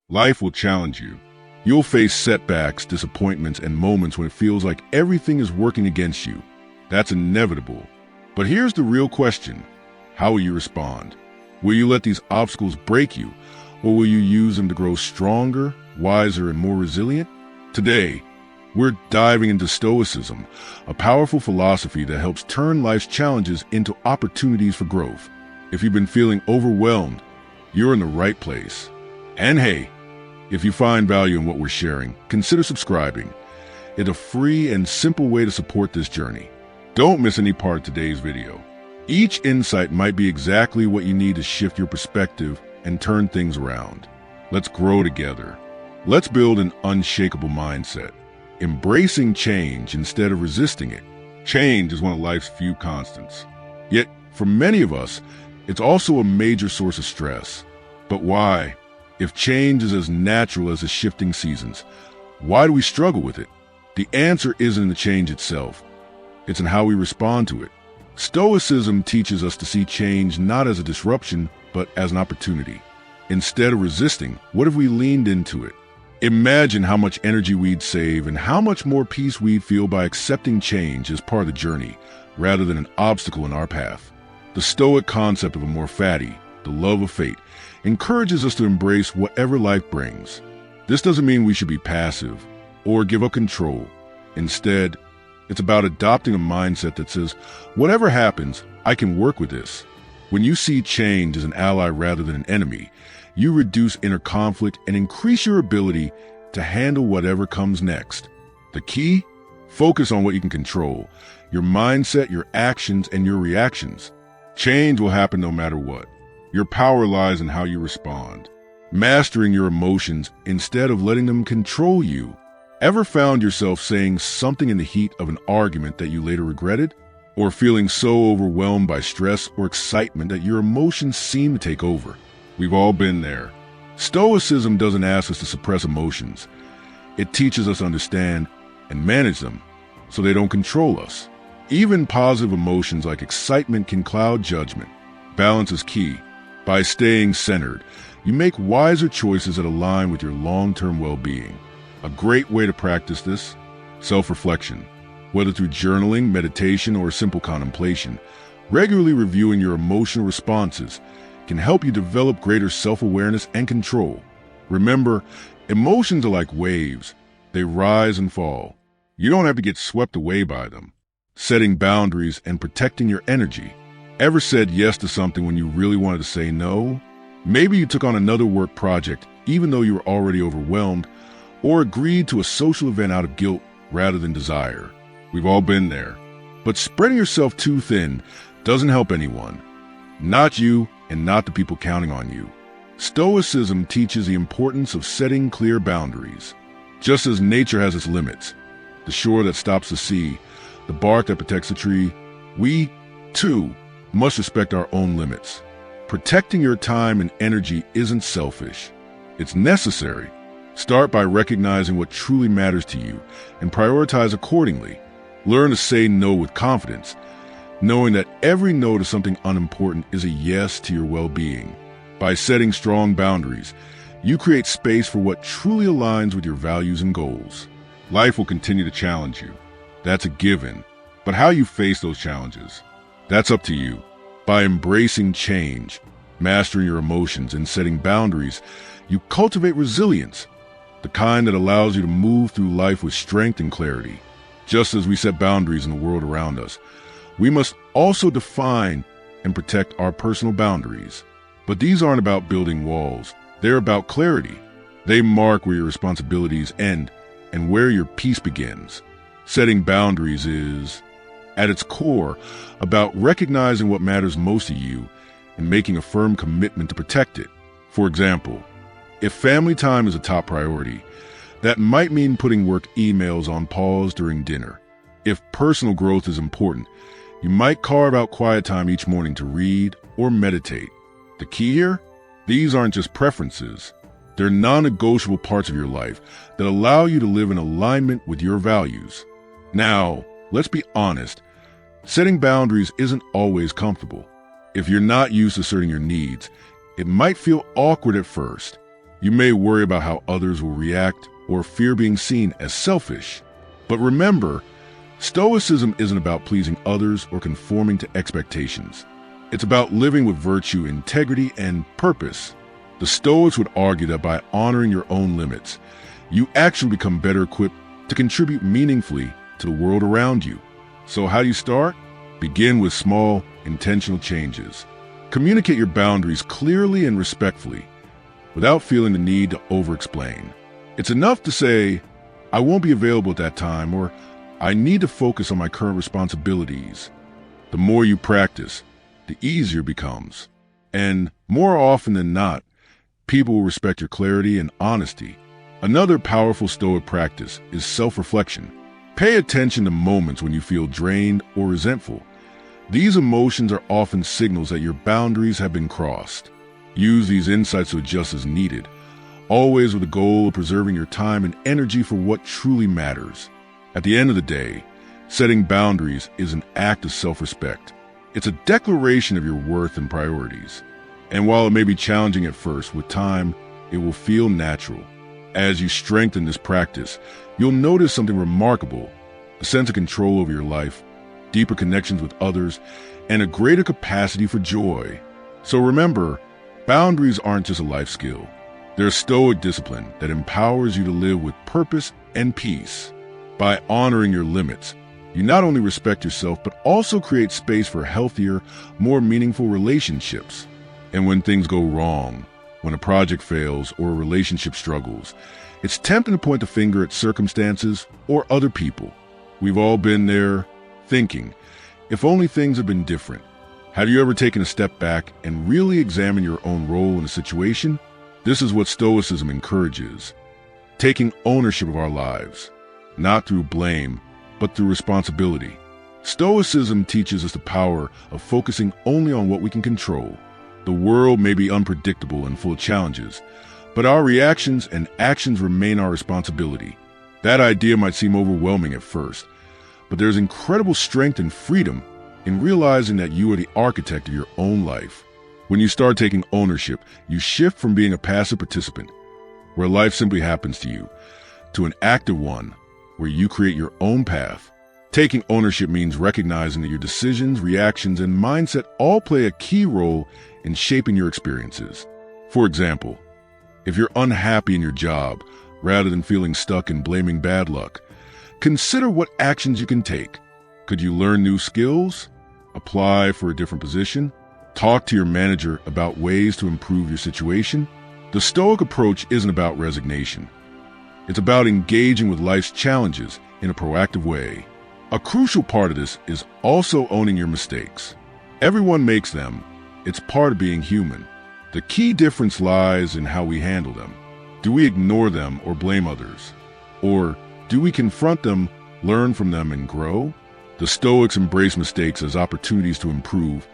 Life will challenge you. You'll face setbacks, disappointments, and moments when it feels like everything is working against you. That's inevitable. But here's the real question. How will you respond? Will you let these obstacles break you, or will you use them to grow stronger, wiser, and more resilient? Today, we're diving into Stoicism, a powerful philosophy that helps turn life's challenges into opportunities for growth. If you've been feeling overwhelmed, you're in the right place. And hey, if you find value in what we're sharing, consider subscribing. It's a free and simple way to support this journey. Don't miss any part of today's video. Each insight might be exactly what you need to shift your perspective and turn things around. Let's grow together. Let's build an unshakable mindset, embracing change instead of resisting it. Change is one of life's few constants. Yet, for many of us, it's also a major source of stress. But why? If change is as natural as the shifting seasons, why do we struggle with it? The answer isn't in the change itself. It's in how we respond to it. Stoicism teaches us to see change not as a disruption, but as an opportunity. Instead of resisting, what if we leaned into it? Imagine how much energy we'd save and how much more peace we'd feel by accepting change as part of the journey, rather than an obstacle in our path. The Stoic concept of amor fati, the love of fate, encourages us to embrace whatever life brings. This doesn't mean we should be passive or give up control. Instead, it's about adopting a mindset that says, whatever happens, I can work with this. When you see change as an ally rather than an enemy, you reduce inner conflict and increase your ability to handle whatever comes next. The key? Focus on what you can control, your mindset, your actions, and your reactions. Change will happen no matter what. Your power lies in how you respond, mastering your emotions instead of letting them control you. Ever found yourself saying something in the heat of an argument that you later regretted? Or feeling so overwhelmed by stress or excitement that your emotions seem to take over? We've all been there. Stoicism doesn't ask us to suppress emotions. It teaches us to understand and manage them so they don't control us. Even positive emotions like excitement can cloud judgment. Balance is key. By staying centered, you make wiser choices that align with your long-term well-being. A great way to practice this: self-reflection. Whether through journaling, meditation, or simple contemplation, regularly reviewing your emotional responses can help you develop greater self-awareness and control. Remember, emotions are like waves. They rise and fall. You don't have to get swept away by them. Setting boundaries and protecting your energy. Ever said yes to something when you really wanted to say no? Maybe you took on another work project even though you were already overwhelmed, or agreed to a social event out of guilt rather than desire. We've all been there. But spreading yourself too thin doesn't help anyone. Not you and not the people counting on you. Stoicism teaches the importance of setting clear boundaries. Just as nature has its limits, the shore that stops the sea, the bark that protects the tree, we, too, must respect our own limits. Protecting your time and energy isn't selfish. It's necessary. Start by recognizing what truly matters to you and prioritize accordingly. Learn to say no with confidence, knowing that every no to something unimportant is a yes to your well-being. By setting strong boundaries, you create space for what truly aligns with your values and goals. Life will continue to challenge you. That's a given. But how you face those challenges, that's up to you. By embracing change, mastering your emotions, and setting boundaries, you cultivate resilience, the kind that allows you to move through life with strength and clarity. Just as we set boundaries in the world around us, we must also define and protect our personal boundaries. But these aren't about building walls. They're about clarity. They mark where your responsibilities end and where your peace begins. Setting boundaries is, at its core, about recognizing what matters most to you and making a firm commitment to protect it. For example, if family time is a top priority, that might mean putting work emails on pause during dinner. If personal growth is important, you might carve out quiet time each morning to read or meditate. The key here? These aren't just preferences. They're non-negotiable parts of your life that allow you to live in alignment with your values. Now, let's be honest. Setting boundaries isn't always comfortable. If you're not used to asserting your needs, it might feel awkward at first. You may worry about how others will react or fear being seen as selfish. But remember, Stoicism isn't about pleasing others or conforming to expectations. It's about living with virtue, integrity, and purpose. The Stoics would argue that by honoring your own limits, you actually become better equipped to contribute meaningfully to the world around you. So how do you start? Begin with small, intentional changes. Communicate your boundaries clearly and respectfully, without feeling the need to over-explain. It's enough to say, I won't be available at that time, or I need to focus on my current responsibilities. The more you practice, the easier it becomes. And more often than not, people will respect your clarity and honesty. Another powerful Stoic practice is self-reflection. Pay attention to moments when you feel drained or resentful. These emotions are often signals that your boundaries have been crossed. Use these insights to adjust as needed, always with the goal of preserving your time and energy for what truly matters. At the end of the day, setting boundaries is an act of self-respect. It's a declaration of your worth and priorities. And while it may be challenging at first, with time, it will feel natural. As you strengthen this practice, you'll notice something remarkable: a sense of control over your life, deeper connections with others, and a greater capacity for joy. So remember, boundaries aren't just a life skill. They're a Stoic discipline that empowers you to live with purpose and peace. By honoring your limits, you not only respect yourself, but also create space for healthier, more meaningful relationships. And when things go wrong, when a project fails or a relationship struggles, it's tempting to point the finger at circumstances or other people. We've all been there, thinking, if only things had been different. Have you ever taken a step back and really examined your own role in a situation? This is what Stoicism encourages: taking ownership of our lives, not through blame, but through responsibility. Stoicism teaches us the power of focusing only on what we can control. The world may be unpredictable and full of challenges, but our reactions and actions remain our responsibility. That idea might seem overwhelming at first, but there's incredible strength and freedom in realizing that you are the architect of your own life. When you start taking ownership, you shift from being a passive participant, where life simply happens to you, to an active one, where you create your own path. Taking ownership means recognizing that your decisions, reactions, and mindset all play a key role in shaping your experiences. For example, if you're unhappy in your job, rather than feeling stuck and blaming bad luck, consider what actions you can take. Could you learn new skills? Apply for a different position? Talk to your manager about ways to improve your situation? The Stoic approach isn't about resignation. It's about engaging with life's challenges in a proactive way. A crucial part of this is also owning your mistakes. Everyone makes them. It's part of being human. The key difference lies in how we handle them. Do we ignore them or blame others? Or do we confront them, learn from them, and grow? The Stoics embrace mistakes as opportunities to improve,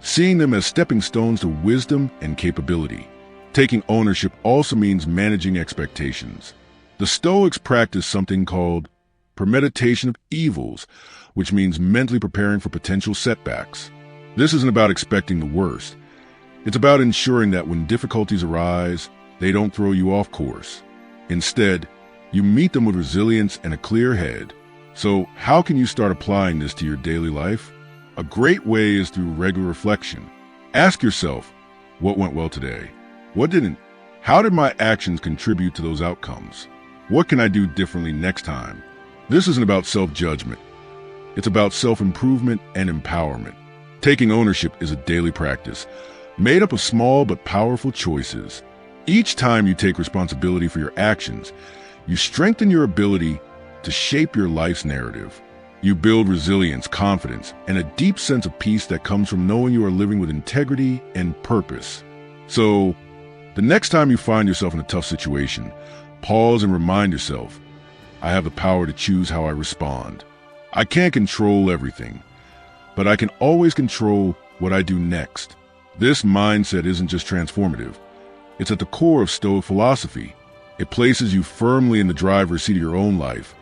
seeing them as stepping stones to wisdom and capability. Taking ownership also means managing expectations. The Stoics practice something called premeditation of evils, which means mentally preparing for potential setbacks. This isn't about expecting the worst. It's about ensuring that when difficulties arise, they don't throw you off course. Instead, you meet them with resilience and a clear head. So how can you start applying this to your daily life? A great way is through regular reflection. Ask yourself, what went well today? What didn't? How did my actions contribute to those outcomes? What can I do differently next time? This isn't about self-judgment. It's about self-improvement and empowerment. Taking ownership is a daily practice, made up of small but powerful choices. Each time you take responsibility for your actions, you strengthen your ability to shape your life's narrative. You build resilience, confidence, and a deep sense of peace that comes from knowing you are living with integrity and purpose. So, the next time you find yourself in a tough situation, pause and remind yourself, I have the power to choose how I respond. I can't control everything, but I can always control what I do next. This mindset isn't just transformative. It's at the core of Stoic philosophy. It places you firmly in the driver's seat of your own life,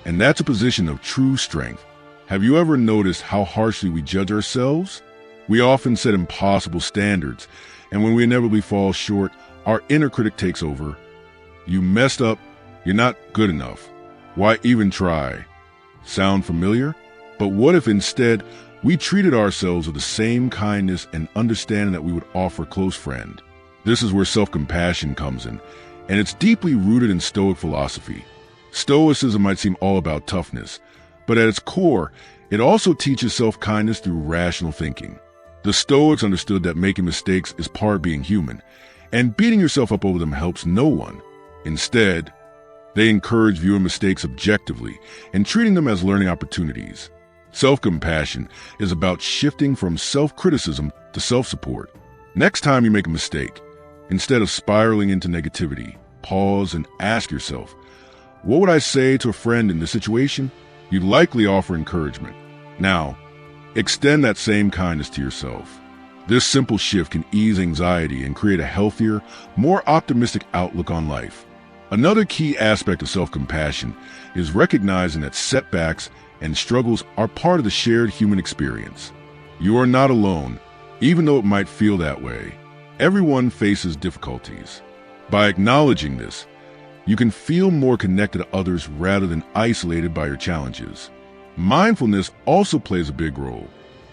and that's a position of true strength. Have you ever noticed how harshly we judge ourselves? We often set impossible standards, and when we inevitably fall short, our inner critic takes over. You messed up. You're not good enough. Why even try? Sound familiar? But what if instead we treated ourselves with the same kindness and understanding that we would offer a close friend? This is where self-compassion comes in, and it's deeply rooted in Stoic philosophy. Stoicism might seem all about toughness, but at its core, it also teaches self-kindness through rational thinking. The Stoics understood that making mistakes is part of being human, and beating yourself up over them helps no one. Instead, they encourage viewing mistakes objectively and treating them as learning opportunities. Self-compassion is about shifting from self-criticism to self-support. Next time you make a mistake, instead of spiraling into negativity, pause and ask yourself, what would I say to a friend in this situation? You'd likely offer encouragement. Now, extend that same kindness to yourself. This simple shift can ease anxiety and create a healthier, more optimistic outlook on life. Another key aspect of self-compassion is recognizing that setbacks and struggles are part of the shared human experience. You are not alone, even though it might feel that way. Everyone faces difficulties. By acknowledging this, you can feel more connected to others rather than isolated by your challenges. Mindfulness also plays a big role.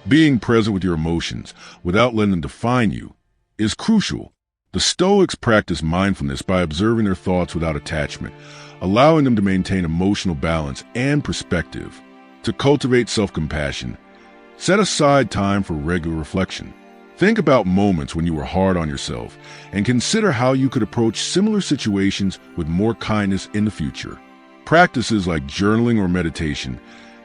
Being present with your emotions without letting them define you is crucial. The Stoics practice mindfulness by observing their thoughts without attachment, allowing them to maintain emotional balance and perspective. To cultivate self-compassion, set aside time for regular reflection. Think about moments when you were hard on yourself and consider how you could approach similar situations with more kindness in the future. Practices like journaling or meditation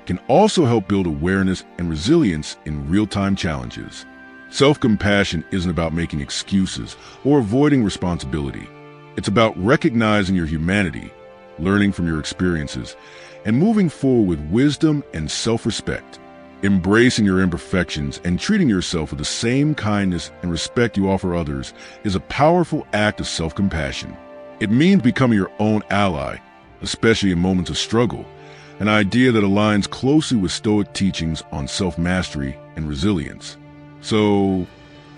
can also help build awareness and resilience in real-time challenges. Self-compassion isn't about making excuses or avoiding responsibility. It's about recognizing your humanity, learning from your experiences, and moving forward with wisdom and self-respect. Embracing your imperfections and treating yourself with the same kindness and respect you offer others is a powerful act of self-compassion. It means becoming your own ally, especially in moments of struggle, an idea that aligns closely with Stoic teachings on self-mastery and resilience. So,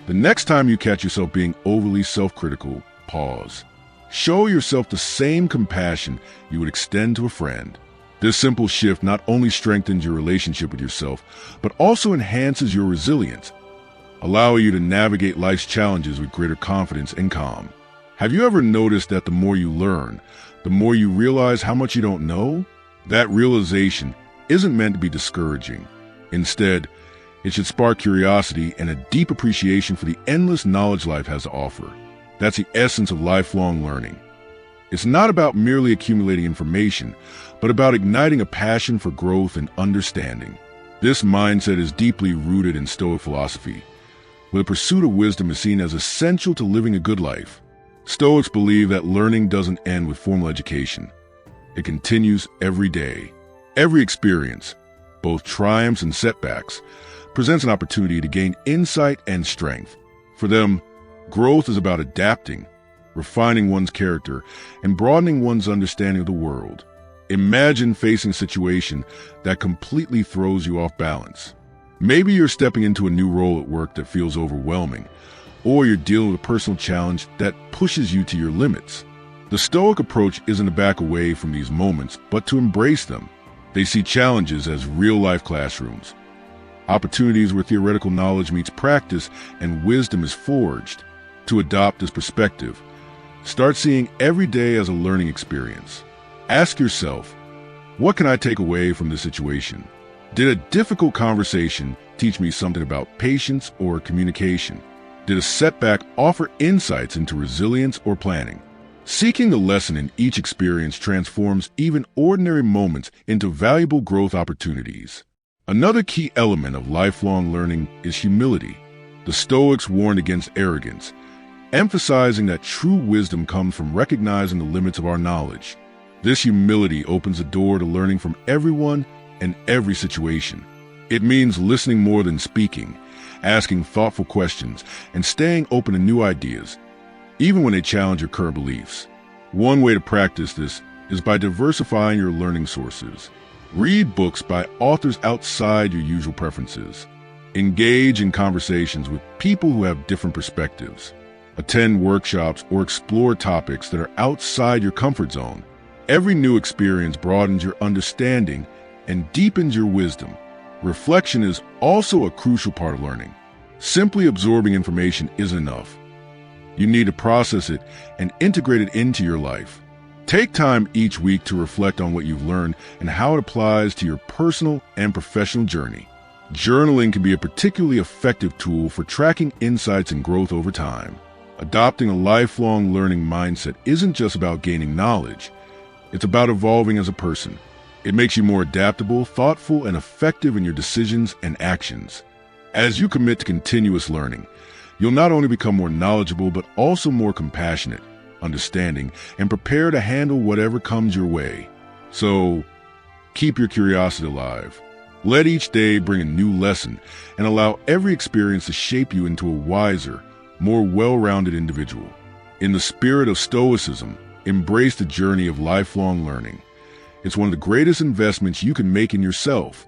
the next time you catch yourself being overly self-critical, pause. Show yourself the same compassion you would extend to a friend. This simple shift not only strengthens your relationship with yourself, but also enhances your resilience, allowing you to navigate life's challenges with greater confidence and calm. Have you ever noticed that the more you learn, the more you realize how much you don't know? That realization isn't meant to be discouraging. Instead, it should spark curiosity and a deep appreciation for the endless knowledge life has to offer. That's the essence of lifelong learning. It's not about merely accumulating information, but about igniting a passion for growth and understanding. This mindset is deeply rooted in Stoic philosophy, where the pursuit of wisdom is seen as essential to living a good life. Stoics believe that learning doesn't end with formal education. It continues every day. Every experience, both triumphs and setbacks, presents an opportunity to gain insight and strength. For them, growth is about adapting, refining one's character, and broadening one's understanding of the world. Imagine facing a situation that completely throws you off balance. Maybe you're stepping into a new role at work that feels overwhelming, or you're dealing with a personal challenge that pushes you to your limits. The Stoic approach isn't to back away from these moments, but to embrace them. They see challenges as real-life classrooms, opportunities where theoretical knowledge meets practice and wisdom is forged. To adopt this perspective, start seeing every day as a learning experience. Ask yourself, what can I take away from this situation? Did a difficult conversation teach me something about patience or communication? Did a setback offer insights into resilience or planning? Seeking the lesson in each experience transforms even ordinary moments into valuable growth opportunities. Another key element of lifelong learning is humility. The Stoics warned against arrogance, emphasizing that true wisdom comes from recognizing the limits of our knowledge. This humility opens the door to learning from everyone and every situation. It means listening more than speaking, asking thoughtful questions, and staying open to new ideas, even when they challenge your current beliefs. One way to practice this is by diversifying your learning sources. Read books by authors outside your usual preferences. Engage in conversations with people who have different perspectives. attend workshops, or explore topics that are outside your comfort zone. Every new experience broadens your understanding and deepens your wisdom. Reflection is also a crucial part of learning. Simply absorbing information isn't enough. You need to process it and integrate it into your life. Take time each week to reflect on what you've learned and how it applies to your personal and professional journey. Journaling can be a particularly effective tool for tracking insights and growth over time. Adopting a lifelong learning mindset isn't just about gaining knowledge. It's about evolving as a person. It makes you more adaptable, thoughtful, and effective in your decisions and actions. As you commit to continuous learning, you'll not only become more knowledgeable, but also more compassionate, understanding, and prepared to handle whatever comes your way. So, keep your curiosity alive. Let each day bring a new lesson and allow every experience to shape you into a wiser, more well-rounded individual. In the spirit of Stoicism, embrace the journey of lifelong learning. It's one of the greatest investments you can make in yourself